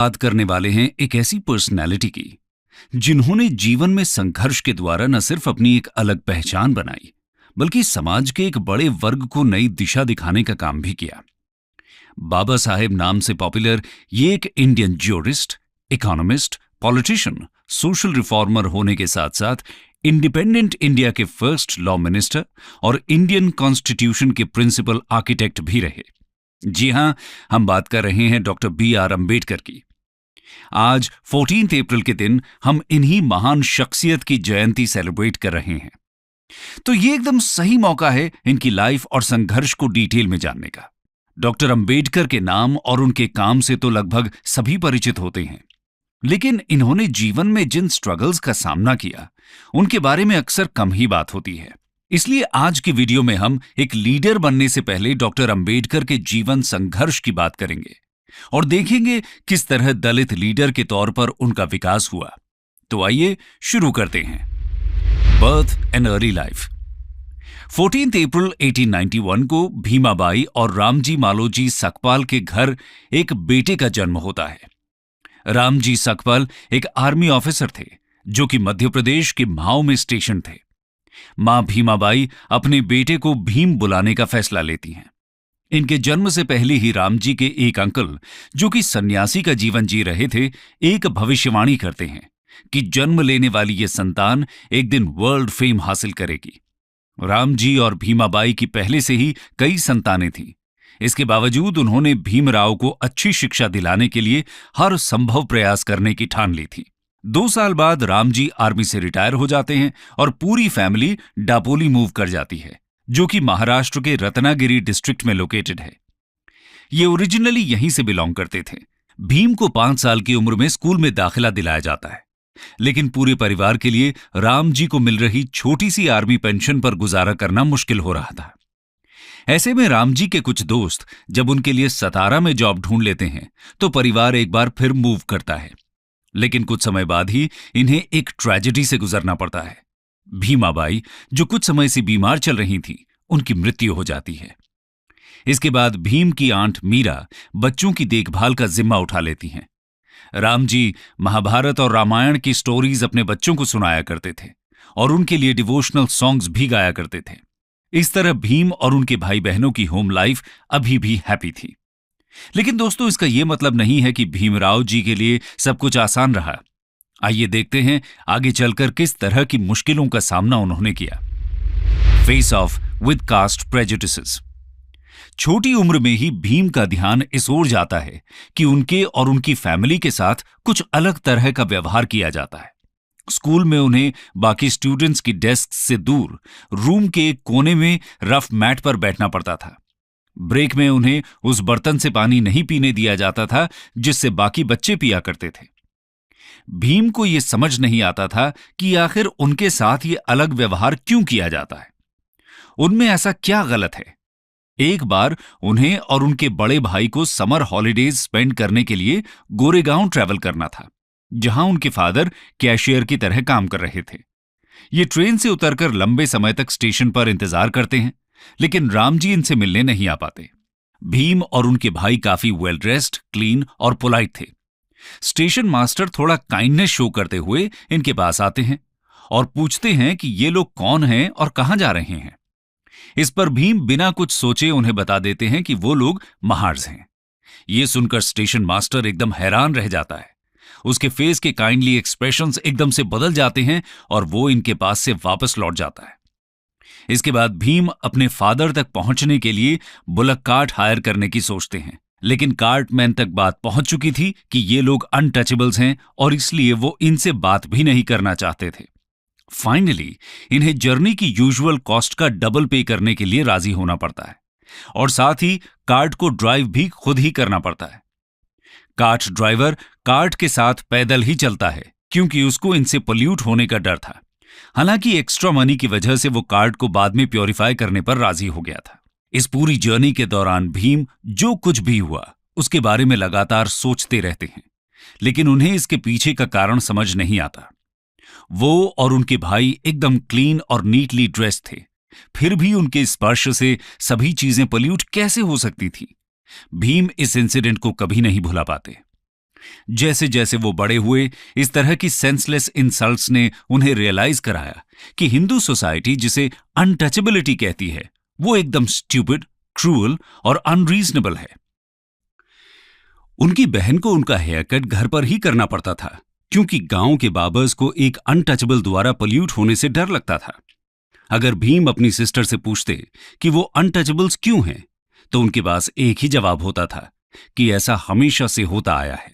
बात करने वाले हैं एक ऐसी पर्सनैलिटी की जिन्होंने जीवन में संघर्ष के द्वारा न सिर्फ अपनी एक अलग पहचान बनाई, बल्कि समाज के एक बड़े वर्ग को नई दिशा दिखाने का काम भी किया। बाबा साहेब नाम से पॉपुलर ये एक Indian jurist, economist, politician, social reformer होने के साथ साथ इंडिपेंडेंट इंडिया के फर्स्ट लॉ मिनिस्टर और इंडियन कॉन्स्टिट्यूशन के प्रिंसिपल आर्किटेक्ट भी रहे। जी हां, हम बात कर रहे हैं डॉक्टर B.R. अम्बेडकर की। आज 14 अप्रैल के दिन हम इन्हीं महान शख्सियत की जयंती सेलिब्रेट कर रहे हैं, तो ये एकदम सही मौका है इनकी लाइफ और संघर्ष को डिटेल में जानने का। डॉक्टर अम्बेडकर के नाम और उनके काम से तो लगभग सभी परिचित होते हैं, लेकिन इन्होंने जीवन में जिन स्ट्रगल्स का सामना किया उनके बारे में अक्सर कम ही बात होती है। इसलिए आज की वीडियो में हम एक लीडर बनने से पहले डॉक्टर अम्बेडकर के जीवन संघर्ष की बात करेंगे और देखेंगे किस तरह दलित लीडर के तौर पर उनका विकास हुआ। तो आइए शुरू करते हैं। Birth and early life. 14 अप्रैल 1891 को भीमाबाई और रामजी मालोजी सकपाल के घर एक बेटे का जन्म होता है। रामजी सकपाल एक आर्मी ऑफिसर थे जो कि मध्य प्रदेश के म्हाऊ में स्टेशन थे। मां भीमाबाई अपने बेटे को भीम बुलाने का फैसला लेती हैं। इनके जन्म से पहले ही रामजी के एक अंकल, जो कि सन्यासी का जीवन जी रहे थे, एक भविष्यवाणी करते हैं कि जन्म लेने वाली ये संतान एक दिन वर्ल्ड फेम हासिल करेगी। रामजी और भीमाबाई की पहले से ही कई संतानें थीं। इसके बावजूद उन्होंने भीमराव को अच्छी शिक्षा दिलाने के लिए हर संभव प्रयास करने की ठान ली थी। 2 साल बाद रामजी आर्मी से रिटायर हो जाते हैं और पूरी फैमिली डापोली मूव कर जाती है, जो कि महाराष्ट्र के रत्नागिरी डिस्ट्रिक्ट में लोकेटेड है। ये ओरिजिनली यहीं से बिलोंग करते थे। भीम को 5 साल की उम्र में स्कूल में दाखिला दिलाया जाता है, लेकिन पूरे परिवार के लिए रामजी को मिल रही छोटी सी आर्मी पेंशन पर गुजारा करना मुश्किल हो रहा था। ऐसे में रामजी के कुछ दोस्त जब उनके लिए सतारा में जॉब ढूंढ लेते हैं तो परिवार एक बार फिर मूव करता है, लेकिन कुछ समय बाद ही इन्हें एक ट्रेजेडी से गुजरना पड़ता है। भीमाबाई, जो कुछ समय से बीमार चल रही थी, उनकी मृत्यु हो जाती है। इसके बाद भीम की आंट मीरा बच्चों की देखभाल का जिम्मा उठा लेती हैं। रामजी महाभारत और रामायण की स्टोरीज अपने बच्चों को सुनाया करते थे और उनके लिए डिवोशनल सॉन्ग्स भी गाया करते थे। इस तरह भीम और उनके भाई बहनों की होम लाइफ अभी भी हैप्पी थी। लेकिन दोस्तों, इसका यह मतलब नहीं है कि भीमराव जी के लिए सब कुछ आसान रहा। आइए देखते हैं आगे चलकर किस तरह की मुश्किलों का सामना उन्होंने किया। Face off with caste prejudices. छोटी उम्र में ही भीम का ध्यान इस ओर जाता है कि उनके और उनकी फैमिली के साथ कुछ अलग तरह का व्यवहार किया जाता है। स्कूल में उन्हें बाकी स्टूडेंट्स की डेस्क से दूर रूम के एक कोने में रफ मैट पर बैठना पड़ता था। ब्रेक में उन्हें उस बर्तन से पानी नहीं पीने दिया जाता था जिससे बाकी बच्चे पिया करते थे। भीम को यह समझ नहीं आता था कि आखिर उनके साथ ये अलग व्यवहार क्यों किया जाता है। उनमें ऐसा क्या गलत है। एक बार उन्हें और उनके बड़े भाई को समर हॉलिडेज स्पेंड करने के लिए गोरेगांव ट्रैवल करना था, जहां उनके फादर कैशियर की तरह काम कर रहे थे। ये ट्रेन से उतरकर लंबे समय तक स्टेशन पर इंतजार करते हैं, लेकिन रामजी इनसे मिलने नहीं आ पाते। भीम और उनके भाई काफी वेल ड्रेस्ड, क्लीन और पोलाइट थे। स्टेशन मास्टर थोड़ा काइंडनेस शो करते हुए इनके पास आते हैं और पूछते हैं कि ये लोग कौन हैं और कहां जा रहे हैं। इस पर भीम बिना कुछ सोचे उन्हें बता देते हैं कि वो लोग महार्स हैं। ये सुनकर स्टेशन मास्टर एकदम हैरान रह जाता है। उसके फेस के काइंडली एक्सप्रेशंस एकदम से बदल जाते हैं और वो इनके पास से वापस लौट जाता है। इसके बाद भीम अपने फादर तक पहुंचने के लिए बुलक कार्ट हायर करने की सोचते हैं, लेकिन कार्टमैन तक बात पहुंच चुकी थी कि ये लोग अनटचेबल्स हैं और इसलिए वो इनसे बात भी नहीं करना चाहते थे। फाइनली इन्हें जर्नी की यूजुअल कॉस्ट का डबल पे करने के लिए राजी होना पड़ता है और साथ ही कार्ट को ड्राइव भी खुद ही करना पड़ता है। कार्ट ड्राइवर कार्ट के साथ पैदल ही चलता है क्योंकि उसको इनसे पोल्यूट होने का डर था। हालांकि एक्स्ट्रा मनी की वजह से वो कार्ट को बाद में प्योरीफाई करने पर राजी हो गया था। इस पूरी जर्नी के दौरान भीम जो कुछ भी हुआ उसके बारे में लगातार सोचते रहते हैं, लेकिन उन्हें इसके पीछे का कारण समझ नहीं आता। वो और उनके भाई एकदम क्लीन और नीटली ड्रेस थे, फिर भी उनके स्पर्श से सभी चीजें पोल्यूट कैसे हो सकती थी। भीम इस इंसिडेंट को कभी नहीं भुला पाते। जैसे जैसे वो बड़े हुए, इस तरह की सेंसलेस इंसल्ट्स ने उन्हें रियलाइज कराया कि हिंदू सोसाइटी जिसे अनटचेबिलिटी कहती है, वो एकदम स्टूपिड, क्रूअल और अनरीजनेबल है। उनकी बहन को उनका हेयर कट घर पर ही करना पड़ता था, क्योंकि गांव के बाबर्स को एक अनटचेबल द्वारा पोल्यूट होने से डर लगता था। अगर भीम अपनी सिस्टर से पूछते कि वो अनटचेबल्स क्यों हैं, तो उनके पास एक ही जवाब होता था कि ऐसा हमेशा से होता आया है।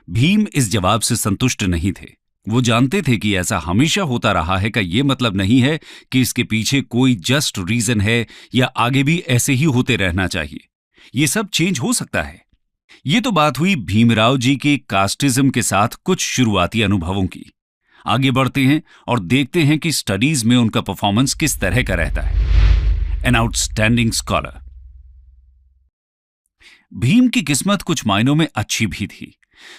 भीम इस जवाब से संतुष्ट नहीं थे। वो जानते थे कि ऐसा हमेशा होता रहा है का ये मतलब नहीं है कि इसके पीछे कोई जस्ट रीजन है या आगे भी ऐसे ही होते रहना चाहिए। ये सब चेंज हो सकता है। ये तो बात हुई भीमराव जी के कास्टिज्म के साथ कुछ शुरुआती अनुभवों की। आगे बढ़ते हैं और देखते हैं कि स्टडीज में उनका परफॉर्मेंस किस तरह का रहता है। An outstanding scholar. भीम की किस्मत कुछ मायनों में अच्छी भी थी।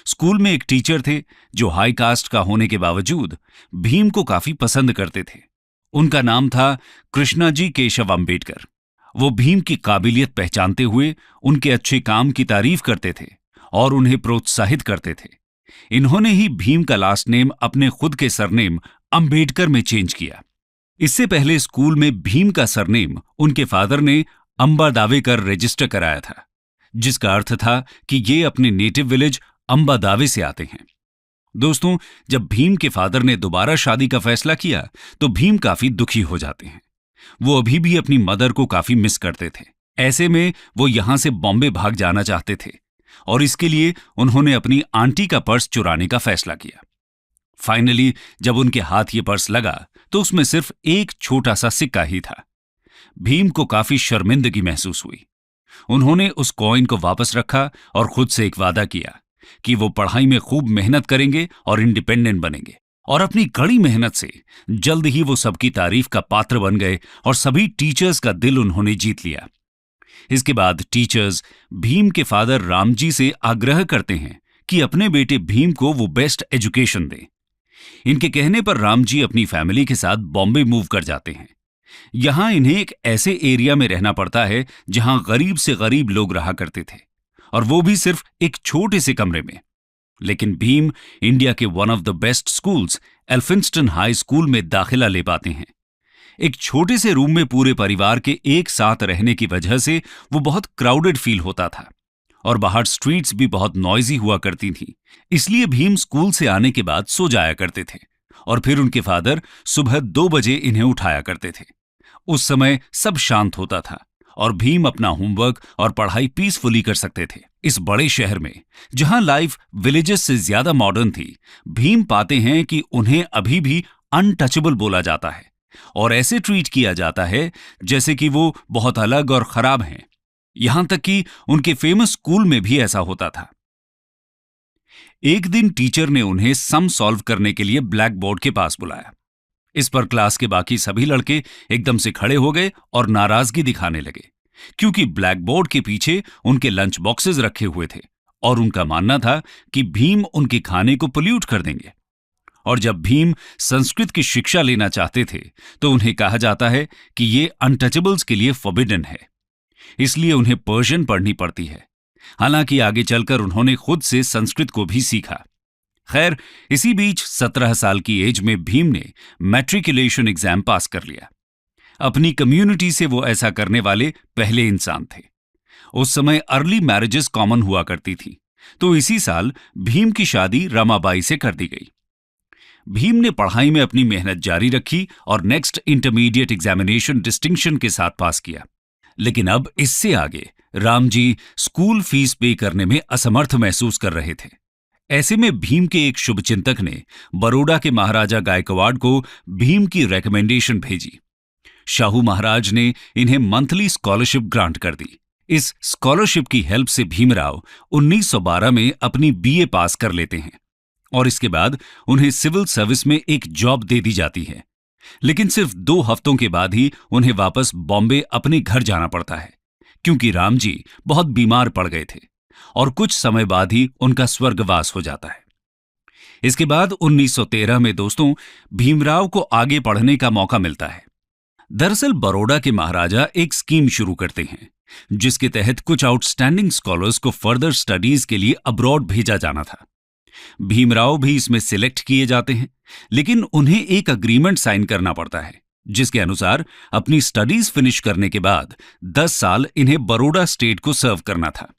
स्कूल में एक टीचर थे जो हाई कास्ट का होने के बावजूद भीम को काफी पसंद करते थे। उनका नाम था कृष्णाजी केशव अंबेडकर। वो भीम की काबिलियत पहचानते हुए उनके अच्छे काम की तारीफ करते थे और उन्हें प्रोत्साहित करते थे। इन्होंने ही भीम का लास्ट नेम अपने खुद के सरनेम अंबेडकर में चेंज किया। इससे पहले स्कूल में भीम का सरनेम उनके फादर ने अंबा दावे कर रजिस्टर कराया था, जिसका अर्थ था कि ये अपने नेटिव विलेज अंबा दावे से आते हैं। दोस्तों, जब भीम के फादर ने दोबारा शादी का फैसला किया तो भीम काफी दुखी हो जाते हैं। वो अभी भी अपनी मदर को काफी मिस करते थे। ऐसे में वो यहां से बॉम्बे भाग जाना चाहते थे और इसके लिए उन्होंने अपनी आंटी का पर्स चुराने का फैसला किया। फाइनली जब उनके हाथ ये पर्स लगा तो उसमें सिर्फ एक छोटा सा सिक्का ही था। भीम को काफी शर्मिंदगी महसूस हुई। उन्होंने उस कॉइन को वापस रखा और खुद से एक वादा किया कि वो पढ़ाई में खूब मेहनत करेंगे और इंडिपेंडेंट बनेंगे। और अपनी कड़ी मेहनत से जल्द ही वो सबकी तारीफ का पात्र बन गए और सभी टीचर्स का दिल उन्होंने जीत लिया। इसके बाद टीचर्स भीम के फादर रामजी से आग्रह करते हैं कि अपने बेटे भीम को वो बेस्ट एजुकेशन दें। इनके कहने पर रामजी अपनी फैमिली के साथ बॉम्बे मूव कर जाते हैं। यहां इन्हें एक ऐसे एरिया में रहना पड़ता है जहां गरीब से गरीब लोग रहा करते थे, और वो भी सिर्फ एक छोटे से कमरे में। लेकिन भीम इंडिया के one of the best schools Elphinstone high school में दाखिला ले पाते हैं। एक छोटे से रूम में पूरे परिवार के एक साथ रहने की वजह से वो बहुत क्राउडेड फील होता था और बाहर स्ट्रीट्स भी बहुत नॉइजी हुआ करती थी। इसलिए भीम स्कूल से आने के बाद सो जाया करते थे और फिर उनके फादर सुबह 2 बजे इन्हें उठाया करते थे। उस समय सब शांत होता था और भीम अपना होमवर्क और पढ़ाई पीसफुली कर सकते थे। इस बड़े शहर में जहां लाइफ विलेजेस से ज्यादा मॉडर्न थी, भीम पाते हैं कि उन्हें अभी भी अनटचेबल बोला जाता है और ऐसे ट्रीट किया जाता है जैसे कि वो बहुत अलग और खराब हैं। यहां तक कि उनके फेमस स्कूल में भी ऐसा होता था। एक दिन टीचर ने उन्हें सम सॉल्व करने के लिए ब्लैक बोर्ड के पास बुलाया। इस पर क्लास के बाकी सभी लड़के एकदम से खड़े हो गए और नाराजगी दिखाने लगे, क्योंकि ब्लैक बोर्ड के पीछे उनके लंच बॉक्सेस रखे हुए थे और उनका मानना था कि भीम उनके खाने को पोल्यूट कर देंगे। और जब भीम संस्कृत की शिक्षा लेना चाहते थे तो उन्हें कहा जाता है कि ये अनटचेबल्स के लिए फॉरबिडन है, इसलिए उन्हें पर्शियन पढ़नी पड़ती है। हालांकि आगे चलकर उन्होंने खुद से संस्कृत को भी सीखा। खैर, इसी बीच 17 साल की एज में भीम ने मैट्रिकुलेशन एग्जाम पास कर लिया। अपनी कम्युनिटी से वो ऐसा करने वाले पहले इंसान थे। उस समय अर्ली मैरिजेस कॉमन हुआ करती थी, तो इसी साल भीम की शादी रमाबाई से कर दी गई। भीम ने पढ़ाई में अपनी मेहनत जारी रखी और नेक्स्ट इंटरमीडिएट एग्जामिनेशन डिस्टिंक्शन के साथ पास किया। लेकिन अब इससे आगे रामजी स्कूल फीस पे करने में असमर्थ महसूस कर रहे थे। ऐसे में भीम के एक शुभचिंतक ने बड़ौदा के महाराजा गायकवाड़ को भीम की रिकमेंडेशन भेजी। शाहू महाराज ने इन्हें मंथली स्कॉलरशिप ग्रांट कर दी। इस स्कॉलरशिप की हेल्प से भीमराव 1912 में अपनी बीए पास कर लेते हैं और इसके बाद उन्हें सिविल सर्विस में एक जॉब दे दी जाती है। लेकिन सिर्फ 2 हफ्तों के बाद ही उन्हें वापस बॉम्बे अपने घर जाना पड़ता है, क्योंकि रामजी बहुत बीमार पड़ गए थे और कुछ समय बाद ही उनका स्वर्गवास हो जाता है। इसके बाद 1913 में दोस्तों भीमराव को आगे पढ़ने का मौका मिलता है। दरअसल बड़ौदा के महाराजा एक स्कीम शुरू करते हैं जिसके तहत कुछ आउटस्टैंडिंग स्कॉलर्स को फर्दर स्टडीज के लिए अब्रॉड भेजा जाना था। भीमराव भी इसमें सिलेक्ट किए जाते हैं, लेकिन उन्हें एक अग्रीमेंट साइन करना पड़ता है जिसके अनुसार अपनी स्टडीज फिनिश करने के बाद 10 साल इन्हें बड़ौदा स्टेट को सर्व करना था।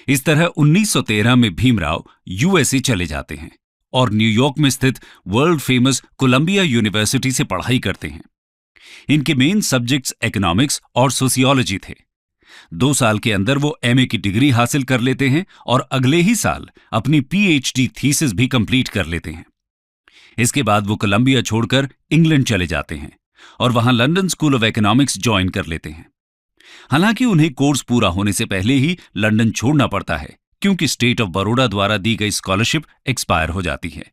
इस तरह 1913 में भीमराव यूएसए चले जाते हैं और न्यूयॉर्क में स्थित वर्ल्ड फेमस कोलंबिया यूनिवर्सिटी से पढ़ाई करते हैं। इनके मेन सब्जेक्ट्स इकोनॉमिक्स और सोशियोलॉजी थे। 2 साल के अंदर वो एमए की डिग्री हासिल कर लेते हैं और अगले ही साल अपनी पीएचडी थीसिस भी कंप्लीट कर लेते हैं। इसके बाद वो कोलंबिया छोड़कर इंग्लैंड चले जाते हैं और वहां London school of economics join कर लेते हैं। हालांकि उन्हें कोर्स पूरा होने से पहले ही लंदन छोड़ना पड़ता है क्योंकि स्टेट ऑफ बड़ौदा द्वारा दी गई स्कॉलरशिप एक्सपायर हो जाती है।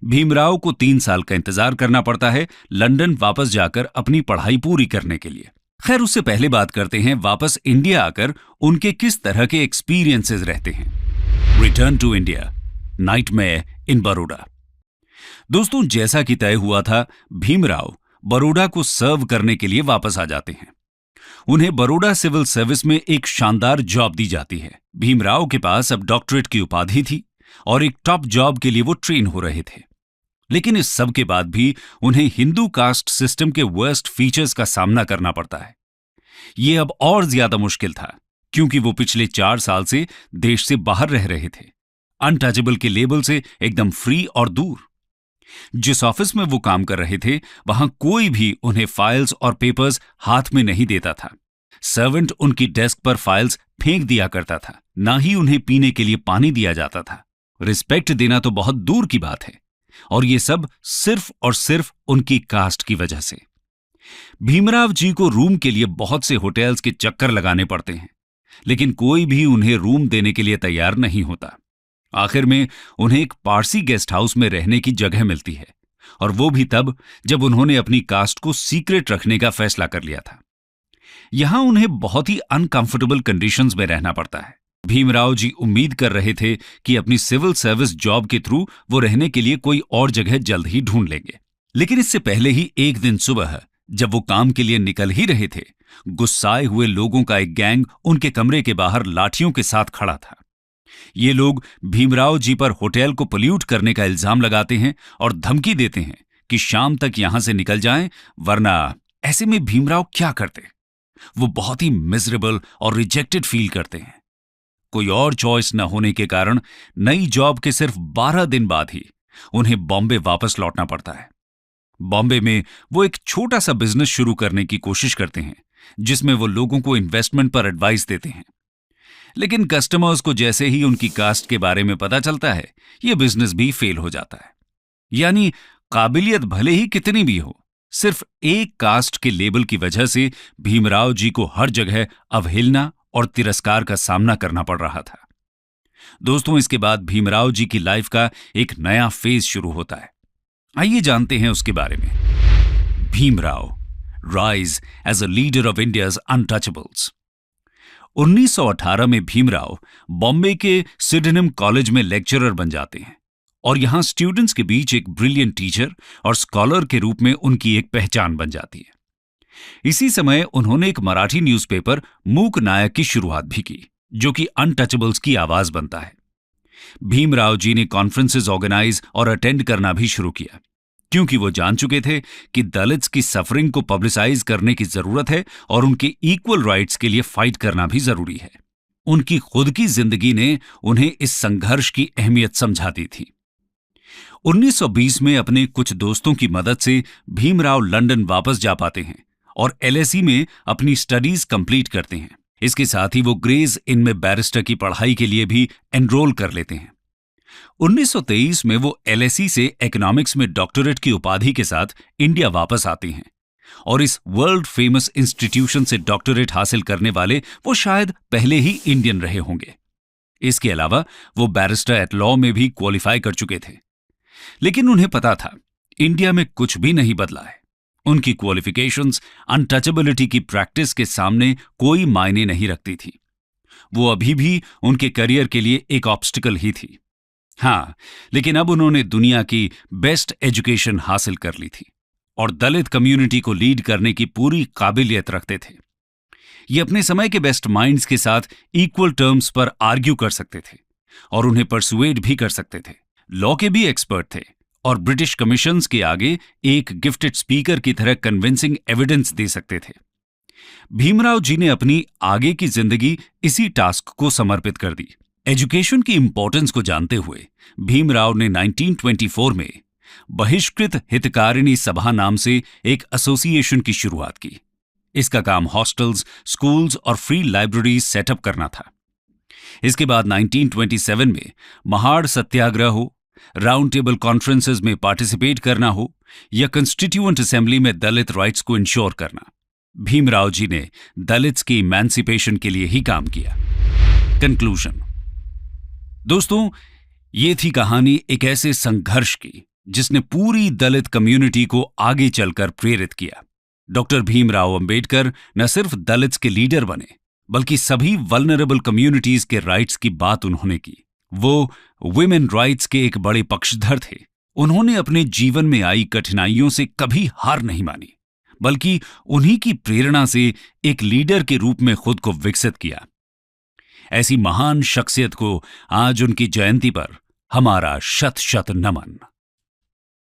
भीमराव को 3 साल का इंतजार करना पड़ता है लंदन वापस जाकर अपनी पढ़ाई पूरी करने के लिए। खैर, उससे पहले बात करते हैं वापस इंडिया आकर उनके किस तरह के एक्सपीरियंसेस रहते हैं। रिटर्न टू इंडिया, नाइटमेयर इन बड़ौदा। दोस्तों, जैसा कि तय हुआ था, भीमराव बड़ौदा को सर्व करने के लिए वापस आ जाते हैं। उन्हें बड़ौदा सिविल सर्विस में एक शानदार जॉब दी जाती है। भीमराव के पास अब डॉक्टरेट की उपाधि थी और एक टॉप जॉब के लिए वो ट्रेन हो रहे थे। लेकिन इस सब के बाद भी उन्हें हिंदू कास्ट सिस्टम के वर्स्ट फीचर्स का सामना करना पड़ता है। ये अब और ज्यादा मुश्किल था क्योंकि वो पिछले 4 साल से देश से बाहर रह रहे थे, अनटचेबल के लेबल से एकदम फ्री और दूर। जिस ऑफिस में वो काम कर रहे थे वहां कोई भी उन्हें फाइल्स और पेपर्स हाथ में नहीं देता था। सर्वेंट उनकी डेस्क पर फाइल्स फेंक दिया करता था, ना ही उन्हें पीने के लिए पानी दिया जाता था। रिस्पेक्ट देना तो बहुत दूर की बात है, और ये सब सिर्फ और सिर्फ उनकी कास्ट की वजह से। भीमराव जी को रूम के लिए बहुत से होटल्स के चक्कर लगाने पड़ते हैं, लेकिन कोई भी उन्हें रूम देने के लिए तैयार नहीं होता। आखिर में उन्हें एक पारसी गेस्ट हाउस में रहने की जगह मिलती है, और वो भी तब जब उन्होंने अपनी कास्ट को सीक्रेट रखने का फैसला कर लिया था। यहां उन्हें बहुत ही अनकंफर्टेबल कंडीशंस में रहना पड़ता है। भीमराव जी उम्मीद कर रहे थे कि अपनी सिविल सर्विस जॉब के थ्रू वो रहने के लिए कोई और जगह जल्द ही ढूंढ लेंगे, लेकिन इससे पहले ही एक दिन सुबह जब वो काम के लिए निकल ही रहे थे, गुस्साए हुए लोगों का एक गैंग उनके कमरे के बाहर लाठियों के साथ खड़ा था। ये लोग भीमराव जी पर होटल को पोल्यूट करने का इल्जाम लगाते हैं और धमकी देते हैं कि शाम तक यहां से निकल जाएं, वरना ऐसे में भीमराव क्या करते? वो बहुत ही मिजरेबल और रिजेक्टेड फील करते हैं। कोई और चॉइस न होने के कारण नई जॉब के सिर्फ 12 दिन बाद ही उन्हें बॉम्बे वापस लौटना पड़ता है। बॉम्बे में वो एक छोटा सा बिजनेस शुरू करने की कोशिश करते हैं जिसमें वो लोगों को इन्वेस्टमेंट पर एडवाइस देते हैं, लेकिन कस्टमर्स को जैसे ही उनकी कास्ट के बारे में पता चलता है, ये बिजनेस भी फेल हो जाता है। यानी काबिलियत भले ही कितनी भी हो, सिर्फ एक कास्ट के लेबल की वजह से भीमराव जी को हर जगह अवहेलना और तिरस्कार का सामना करना पड़ रहा था। दोस्तों, इसके बाद भीमराव जी की लाइफ का एक नया फेज शुरू होता है। आइए जानते हैं उसके बारे में। Bhimrao, rise as a leader of India's untouchables. 1918 में भीमराव बॉम्बे के सिडेनम कॉलेज में लेक्चरर बन जाते हैं और यहां स्टूडेंट्स के बीच एक ब्रिलियंट टीचर और स्कॉलर के रूप में उनकी एक पहचान बन जाती है। इसी समय उन्होंने एक मराठी न्यूज़पेपर मूक नायक की शुरुआत भी की, जो कि अनटचेबल्स की आवाज बनता है। भीमराव जी ने कॉन्फ्रेंसेस ऑर्गेनाइज और अटेंड करना भी शुरू किया, क्योंकि वो जान चुके थे कि दलित्स की सफरिंग को पब्लिसाइज करने की जरूरत है और उनके इक्वल राइट्स के लिए फाइट करना भी जरूरी है। उनकी खुद की जिंदगी ने उन्हें इस संघर्ष की अहमियत समझा दी थी। 1920 में अपने कुछ दोस्तों की मदद से भीमराव लंदन वापस जा पाते हैं और एलएसी में अपनी स्टडीज कंप्लीट करते हैं। इसके साथ ही वो ग्रेज इन में बैरिस्टर की पढ़ाई के लिए भी एनरोल कर लेते हैं। 1923 में वो एलएसी से इकोनॉमिक्स में डॉक्टरेट की उपाधि के साथ इंडिया वापस आते हैं और इस वर्ल्ड फेमस इंस्टीट्यूशन से डॉक्टरेट हासिल करने वाले वो शायद पहले ही इंडियन रहे होंगे। इसके अलावा वो बैरिस्टर एट लॉ में भी क्वालिफाई कर चुके थे, लेकिन उन्हें पता था इंडिया में कुछ भी नहीं बदला है। उनकी क्वालिफिकेशंस अनटचेबिलिटी की प्रैक्टिस के सामने कोई मायने नहीं रखती थी। वो अभी भी उनके करियर के लिए एक ऑब्स्टिकल ही थी। हाँ, लेकिन अब उन्होंने दुनिया की बेस्ट एजुकेशन हासिल कर ली थी और दलित कम्युनिटी को लीड करने की पूरी काबिलियत रखते थे। ये अपने समय के बेस्ट माइंड्स के साथ इक्वल टर्म्स पर आर्ग्यू कर सकते थे और उन्हें परसुएड भी कर सकते थे। लॉ के भी एक्सपर्ट थे और ब्रिटिश कमीशंस के आगे एक गिफ्टेड स्पीकर की तरह कन्विंसिंग एविडेंस दे सकते थे। भीमराव जी ने अपनी आगे की जिंदगी इसी टास्क को समर्पित कर दी। एजुकेशन की इंपॉर्टेंस को जानते हुए भीमराव ने 1924 में बहिष्कृत हितकारिणी सभा नाम से एक एसोसिएशन की शुरुआत की। इसका काम हॉस्टल्स, स्कूल्स और फ्री लाइब्रेरीज सेटअप करना था। इसके बाद 1927 में महाड़ सत्याग्रह हो, राउंड टेबल कॉन्फ्रेंसेस में पार्टिसिपेट करना हो या कंस्टिट्यूएंट असेंबली में दलित राइट्स को इंश्योर करना, भीमराव जी ने दलित्स की इमेंसिपेशन के लिए ही काम किया। कंक्लूजन। दोस्तों, ये थी कहानी एक ऐसे संघर्ष की जिसने पूरी दलित कम्युनिटी को आगे चलकर प्रेरित किया। डॉक्टर भीमराव अंबेडकर न सिर्फ दलित्स के लीडर बने, बल्कि सभी वल्नरेबल कम्युनिटीज के राइट्स की बात उन्होंने की। वो वुमेन राइट्स के एक बड़े पक्षधर थे। उन्होंने अपने जीवन में आई कठिनाइयों से कभी हार नहीं मानी, बल्कि उन्हीं की प्रेरणा से एक लीडर के रूप में खुद को विकसित किया। ऐसी महान शख्सियत को आज उनकी जयंती पर हमारा शत शत नमन।